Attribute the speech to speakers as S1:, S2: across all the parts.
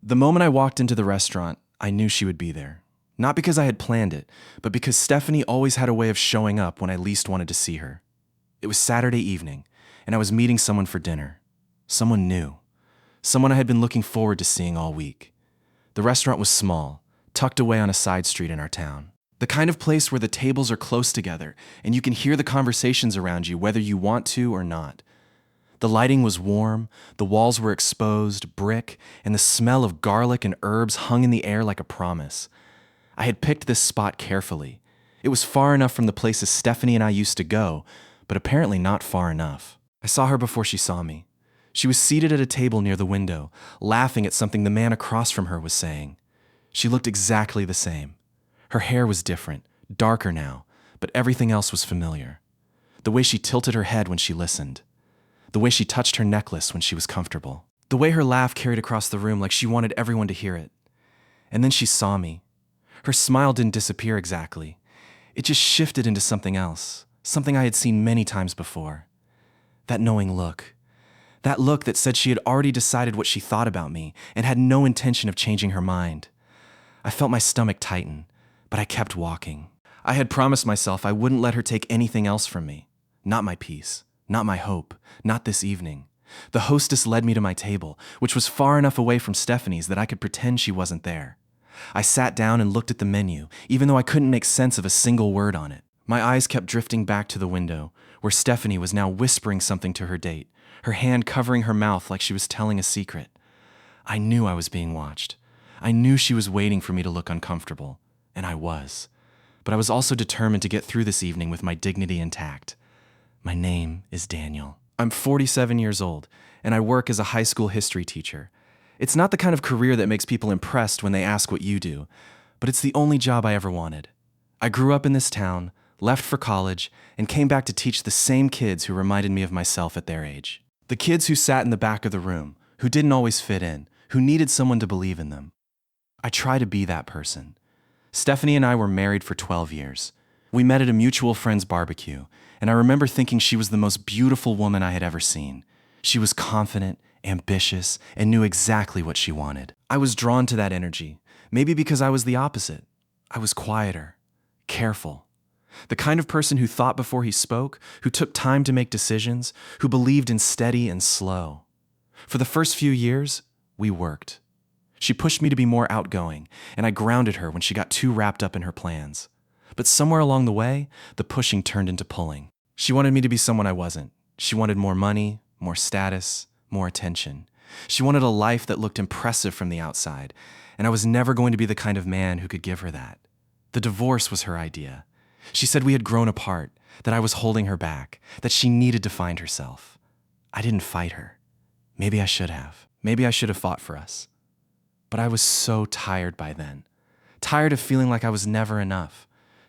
S1: The moment I walked into the restaurant, I knew she would be there. Not because I had planned it, but because Stephanie always had a way of showing up when I least wanted to see her. It was Saturday evening, and I was meeting someone for dinner. Someone new. Someone I had been looking forward to seeing all week. The restaurant was small, tucked away on a side street in our town. The kind of place where the tables are close together, and you can hear the conversations around you whether you want to or not. The lighting was warm, the walls were exposed, brick, and the smell of garlic and herbs hung in the air like a promise. I had picked this spot carefully. It was far enough from the places Stephanie and I used to go, but apparently not far enough. I saw her before she saw me. She was seated at a table near the window, laughing at something the man across from her was saying. She looked exactly the same. Her hair was different, darker now, but everything else was familiar. The way she tilted her head when she listened. The way she touched her necklace when she was comfortable. The way her laugh carried across the room like she wanted everyone to hear it. And then she saw me. Her smile didn't disappear exactly. It just shifted into something else, something I had seen many times before. That knowing look. That look that said she had already decided what she thought about me and had no intention of changing her mind. I felt my stomach tighten, but I kept walking. I had promised myself I wouldn't let her take anything else from me. Not my peace. Not my hope. Not this evening. The hostess led me to my table, which was far enough away from Stephanie's that I could pretend she wasn't there. I sat down and looked at the menu, even though I couldn't make sense of a single word on it. My eyes kept drifting back to the window, where Stephanie was now whispering something to her date, her hand covering her mouth like she was telling a secret. I knew I was being watched. I knew she was waiting for me to look uncomfortable, and I was. But I was also determined to get through this evening with my dignity intact. My name is Daniel. I'm 47 years old, and I work as a high school history teacher. It's not the kind of career that makes people impressed when they ask what you do, but it's the only job I ever wanted. I grew up in this town, left for college, and came back to teach the same kids who reminded me of myself at their age. The kids who sat in the back of the room, who didn't always fit in, who needed someone to believe in them. I try to be that person. Stephanie and I were married for 12 years. We met at a mutual friend's barbecue, and I remember thinking she was the most beautiful woman I had ever seen. She was confident, ambitious, and knew exactly what she wanted. I was drawn to that energy, maybe because I was the opposite. I was quieter, careful. The kind of person who thought before he spoke, who took time to make decisions, who believed in steady and slow. For the first few years, we worked. She pushed me to be more outgoing, and I grounded her when she got too wrapped up in her plans. But somewhere along the way, the pushing turned into pulling. She wanted me to be someone I wasn't. She wanted more money, more status, more attention. She wanted a life that looked impressive from the outside, and I was never going to be the kind of man who could give her that. The divorce was her idea. She said we had grown apart, that I was holding her back, that she needed to find herself. I didn't fight her. Maybe I should have. Maybe I should have fought for us. But I was so tired by then. Tired of feeling like I was never enough.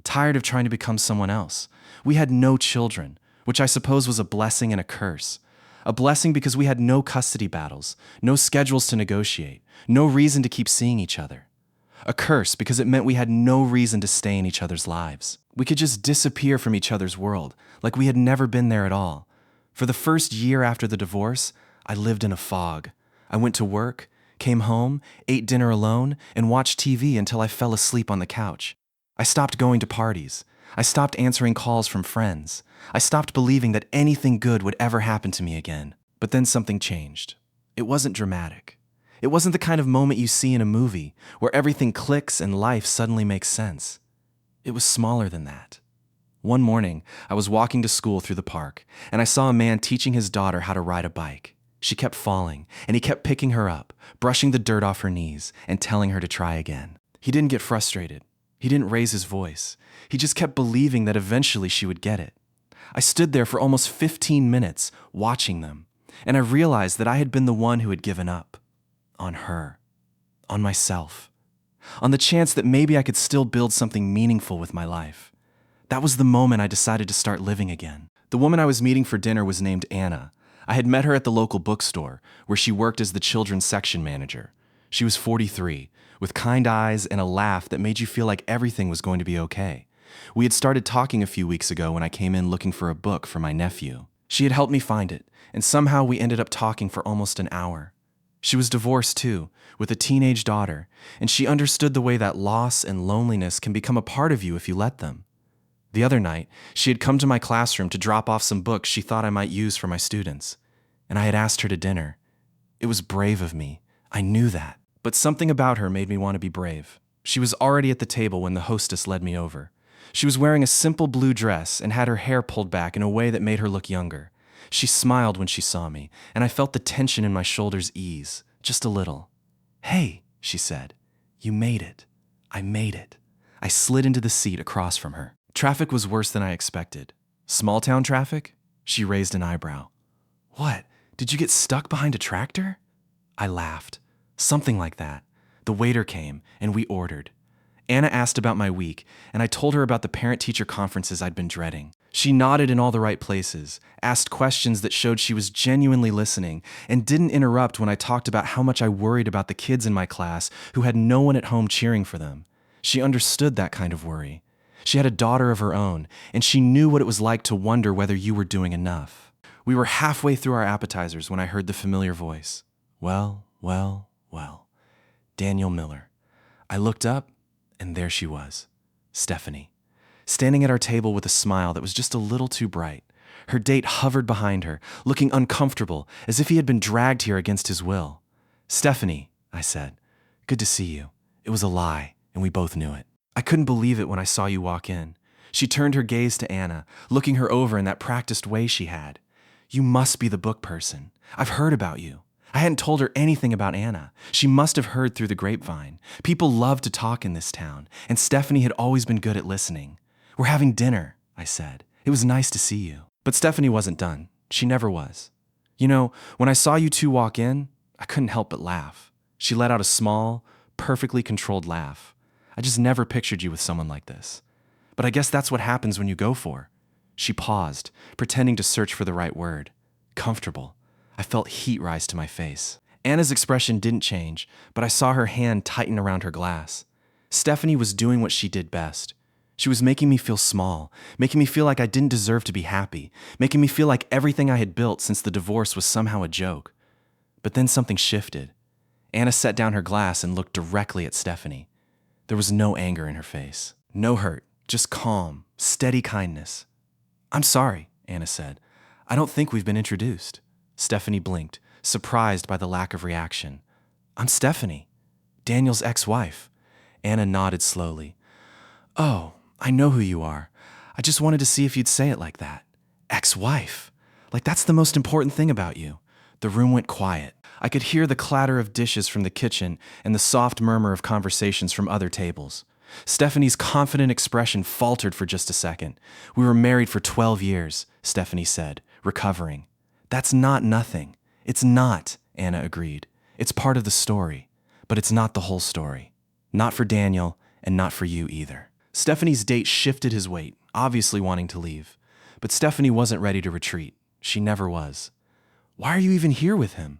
S1: Tired of trying to become someone else. We had no children, which I suppose was a blessing and a curse. A blessing because we had no custody battles, no schedules to negotiate, no reason to keep seeing each other. A curse because it meant we had no reason to stay in each other's lives. We could just disappear from each other's world, like we had never been there at all. For the first year after the divorce, I lived in a fog. I went to work, came home, ate dinner alone, and watched TV until I fell asleep on the couch. I stopped going to parties. I stopped answering calls from friends. I stopped believing that anything good would ever happen to me again. But then something changed. It wasn't dramatic. It wasn't the kind of moment you see in a movie where everything clicks and life suddenly makes sense. It was smaller than that. One morning, I was walking to school through the park, and I saw a man teaching his daughter how to ride a bike. She kept falling, and he kept picking her up, brushing the dirt off her knees, and telling her to try again. He didn't get frustrated. He didn't raise his voice. He just kept believing that eventually she would get it. I stood there for almost 15 minutes, watching them, and I realized that I had been the one who had given up. On her. On myself. On the chance that maybe I could still build something meaningful with my life. That was the moment I decided to start living again. The woman I was meeting for dinner was named Anna. I had met her at the local bookstore, where she worked as the children's section manager. She was 43, with kind eyes and a laugh that made you feel like everything was going to be okay. We had started talking a few weeks ago when I came in looking for a book for my nephew. She had helped me find it, and somehow we ended up talking for almost an hour. She was divorced too, with a teenage daughter, and she understood the way that loss and loneliness can become a part of you if you let them. The other night, she had come to my classroom to drop off some books she thought I might use for my students, and I had asked her to dinner. It was brave of me. I knew that. But something about her made me want to be brave. She was already at the table when the hostess led me over. She was wearing a simple blue dress and had her hair pulled back in a way that made her look younger. She smiled when she saw me, and I felt the tension in my shoulders ease, just a little. "Hey," she said, "you made it." I made it. I slid into the seat across from her. Traffic was worse than I expected. Small town traffic? She raised an eyebrow. "What? Did you get stuck behind a tractor?" I laughed. Something like that. The waiter came, and we ordered. Anna asked about my week, and I told her about the parent-teacher conferences I'd been dreading. She nodded in all the right places, asked questions that showed she was genuinely listening, and didn't interrupt when I talked about how much I worried about the kids in my class who had no one at home cheering for them. She understood that kind of worry. She had a daughter of her own, and she knew what it was like to wonder whether you were doing enough. We were halfway through our appetizers when I heard the familiar voice. Well. Daniel Miller. I looked up, and there she was, Stephanie, standing at our table with a smile that was just a little too bright. Her date hovered behind her, looking uncomfortable, as if he had been dragged here against his will. "Stephanie," I said, "good to see you." It was a lie, and we both knew it. I couldn't believe it when I saw you walk in. She turned her gaze to Anna, looking her over in that practiced way she had. "You must be the book person. I've heard about you." I hadn't told her anything about Anna. She must have heard through the grapevine. People love to talk in this town, and Stephanie had always been good at listening. "We're having dinner," I said. "It was nice to see you." But Stephanie wasn't done. She never was. "You know, when I saw you two walk in, I couldn't help but laugh." She let out a small, perfectly controlled laugh. "I just never pictured you with someone like this. But I guess that's what happens when you go for." She paused, pretending to search for the right word. "Comfortable." I felt heat rise to my face. Anna's expression didn't change, but I saw her hand tighten around her glass. Stephanie was doing what she did best. She was making me feel small, making me feel like I didn't deserve to be happy, making me feel like everything I had built since the divorce was somehow a joke. But then something shifted. Anna set down her glass and looked directly at Stephanie. There was no anger in her face, no hurt, just calm, steady kindness. "I'm sorry," Anna said. "I don't think we've been introduced." Stephanie blinked, surprised by the lack of reaction. "I'm Stephanie, Daniel's ex-wife." Anna nodded slowly. "Oh, I know who you are. I just wanted to see if you'd say it like that. Ex-wife. Like that's the most important thing about you." The room went quiet. I could hear the clatter of dishes from the kitchen and the soft murmur of conversations from other tables. Stephanie's confident expression faltered for just a second. "We were married for 12 years, Stephanie said, recovering. "That's not nothing." "It's not," Anna agreed. "It's part of the story, but it's not the whole story. Not for Daniel, and not for you either." Stephanie's date shifted his weight, obviously wanting to leave. But Stephanie wasn't ready to retreat. She never was. "Why are you even here with him?"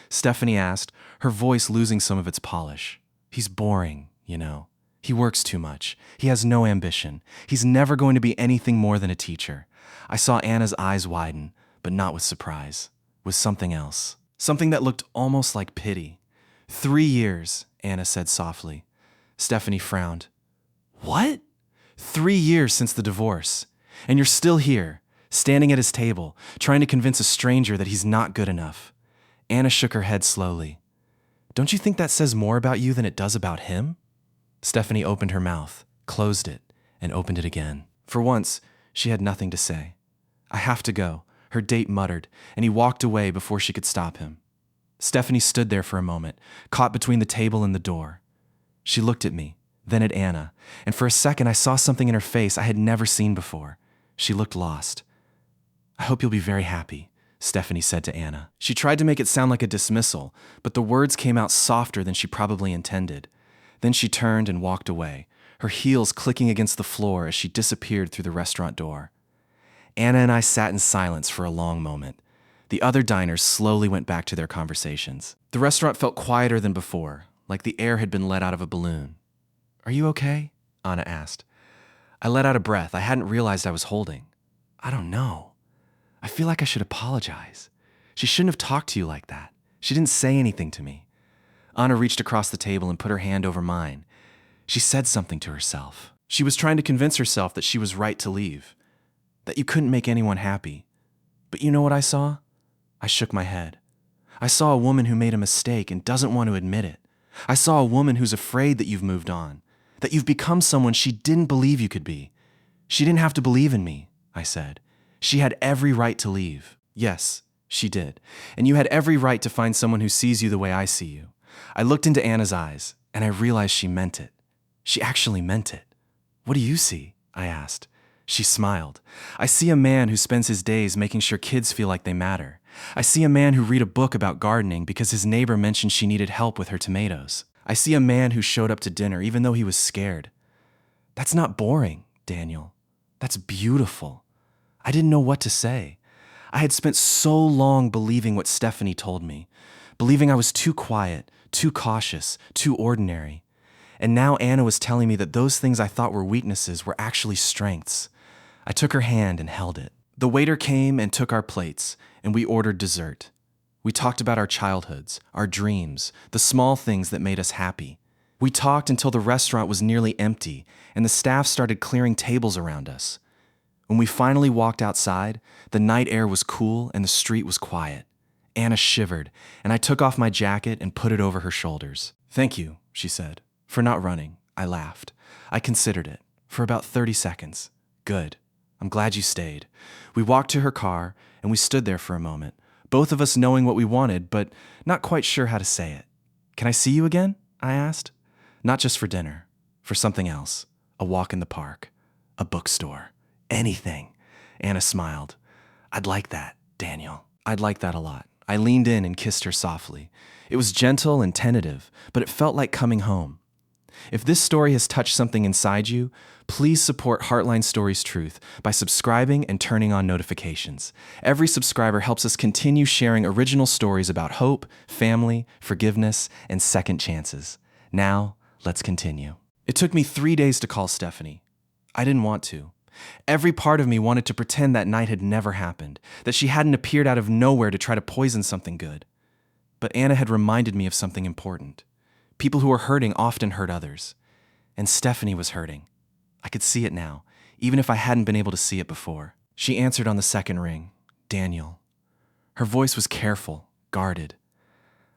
S1: Stephanie asked, her voice losing some of its polish. "He's boring, you know. He works too much. He has no ambition. He's never going to be anything more than a teacher." I saw Anna's eyes widen, but not with surprise, with something else. Something that looked almost like pity. 3 years, Anna said softly. Stephanie frowned. "What?" 3 years since the divorce, and you're still here, standing at his table, trying to convince a stranger that he's not good enough. Anna shook her head slowly. "Don't you think that says more about you than it does about him?" Stephanie opened her mouth, closed it, and opened it again. For once, she had nothing to say. "I have to go," her date muttered, and he walked away before she could stop him. Stephanie stood there for a moment, caught between the table and the door. She looked at me, then at Anna, and for a second I saw something in her face I had never seen before. She looked lost. "I hope you'll be very happy," Stephanie said to Anna. She tried to make it sound like a dismissal, but the words came out softer than she probably intended. Then she turned and walked away, her heels clicking against the floor as she disappeared through the restaurant door. Anna and I sat in silence for a long moment. The other diners slowly went back to their conversations. The restaurant felt quieter than before, like the air had been let out of a balloon. "Are you okay?" Anna asked. I let out a breath I hadn't realized I was holding. "I don't know. I feel like I should apologize. She shouldn't have talked to you like that. She didn't say anything to me. Anna reached across the table and put her hand over mine. She said something to herself. She was trying to convince herself that she was right to leave, that you couldn't make anyone happy. But you know what I saw? I shook my head. I saw a woman who made a mistake and doesn't want to admit it. I saw a woman who's afraid that you've moved on, that you've become someone she didn't believe you could be. She didn't have to believe in me, I said. She had every right to leave. Yes, she did. And you had every right to find someone who sees you the way I see you. I looked into Anna's eyes, and I realized she meant it. She actually meant it. What do you see? I asked. She smiled. I see a man who spends his days making sure kids feel like they matter. I see a man who read a book about gardening because his neighbor mentioned she needed help with her tomatoes. I see a man who showed up to dinner even though he was scared. That's not boring, Daniel. That's beautiful. I didn't know what to say. I had spent so long believing what Stephanie told me, believing I was too quiet, too cautious, too ordinary. And now Anna was telling me that those things I thought were weaknesses were actually strengths. I took her hand and held it. The waiter came and took our plates, and we ordered dessert. We talked about our childhoods, our dreams, the small things that made us happy. We talked until the restaurant was nearly empty, and the staff started clearing tables around us. When we finally walked outside, the night air was cool and the street was quiet. Anna shivered, and I took off my jacket and put it over her shoulders. "Thank you," she said, "for not running." I laughed. I considered it. For about 30 seconds. "Good. I'm glad you stayed." We walked to her car, and we stood there for a moment, both of us knowing what we wanted, but not quite sure how to say it. "Can I see you again?" I asked. "Not just for dinner. For something else. A walk in the park. A bookstore. Anything." Anna smiled. "I'd like that, Daniel." I'd like that a lot. I leaned in and kissed her softly. It was gentle and tentative, but it felt like coming home. If this story has touched something inside you, please support Heartline Stories Truth by subscribing and turning on notifications. Every subscriber helps us continue sharing original stories about hope, family, forgiveness, and second chances. Now, let's continue. It took me 3 days to call Stephanie. I didn't want to. Every part of me wanted to pretend that night had never happened, that she hadn't appeared out of nowhere to try to poison something good. But Anna had reminded me of something important. People who are hurting often hurt others. And Stephanie was hurting. I could see it now, even if I hadn't been able to see it before. She answered on the second ring, "Daniel." Her voice was careful, guarded.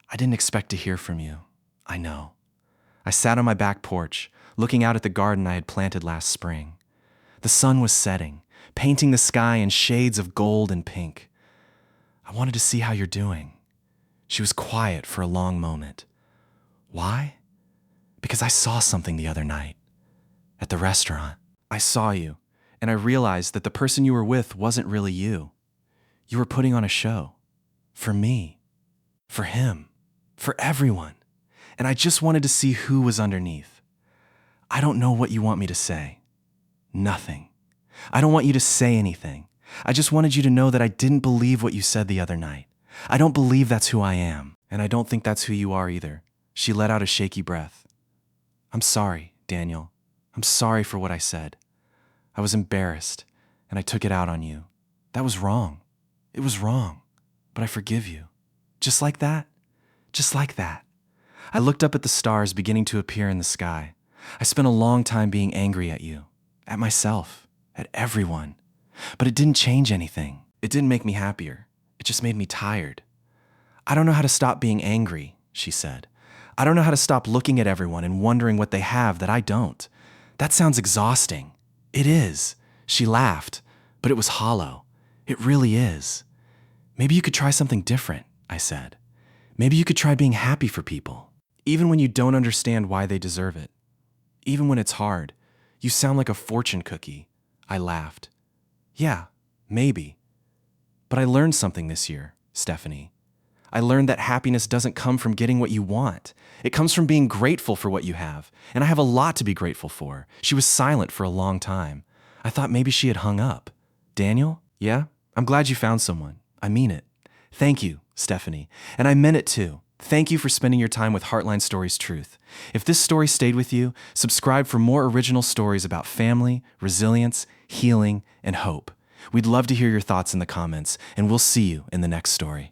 S1: "I didn't expect to hear from you. I know." I sat on my back porch, looking out at the garden I had planted last spring. The sun was setting, painting the sky in shades of gold and pink. "I wanted to see how you're doing." She was quiet for a long moment. "Why?" "Because I saw something the other night. At the restaurant. I saw you, and I realized that the person you were with wasn't really you. You were putting on a show. For me. For him. For everyone. And I just wanted to see who was underneath. I don't know what you want me to say. Nothing. I don't want you to say anything. I just wanted you to know that I didn't believe what you said the other night. I don't believe that's who I am, and I don't think that's who you are either." She let out a shaky breath. "I'm sorry, Daniel. I'm sorry for what I said. I was embarrassed, and I took it out on you. That was wrong. It was wrong. But I forgive you." Just like that? Just like that. I looked up at the stars beginning to appear in the sky. I spent a long time being angry at you. At myself, at everyone. But it didn't change anything. It didn't make me happier. It just made me tired. "I don't know how to stop being angry," she said. "I don't know how to stop looking at everyone and wondering what they have that I don't. That sounds exhausting." "It is." She laughed, but it was hollow. "It really is." "Maybe you could try something different," I said. "Maybe you could try being happy for people, even when you don't understand why they deserve it. Even when it's hard. You sound like a fortune cookie." I laughed. "Yeah, maybe. But I learned something this year, Stephanie. I learned that happiness doesn't come from getting what you want. It comes from being grateful for what you have, and I have a lot to be grateful for." She was silent for a long time. I thought maybe she had hung up. "Daniel? Yeah? I'm glad you found someone. I mean it. Thank you, Stephanie. And I meant it too. Thank you for spending your time with Heartline Stories Truth. If this story stayed with you, subscribe for more original stories about family, resilience, healing, and hope. We'd love to hear your thoughts in the comments, and we'll see you in the next story.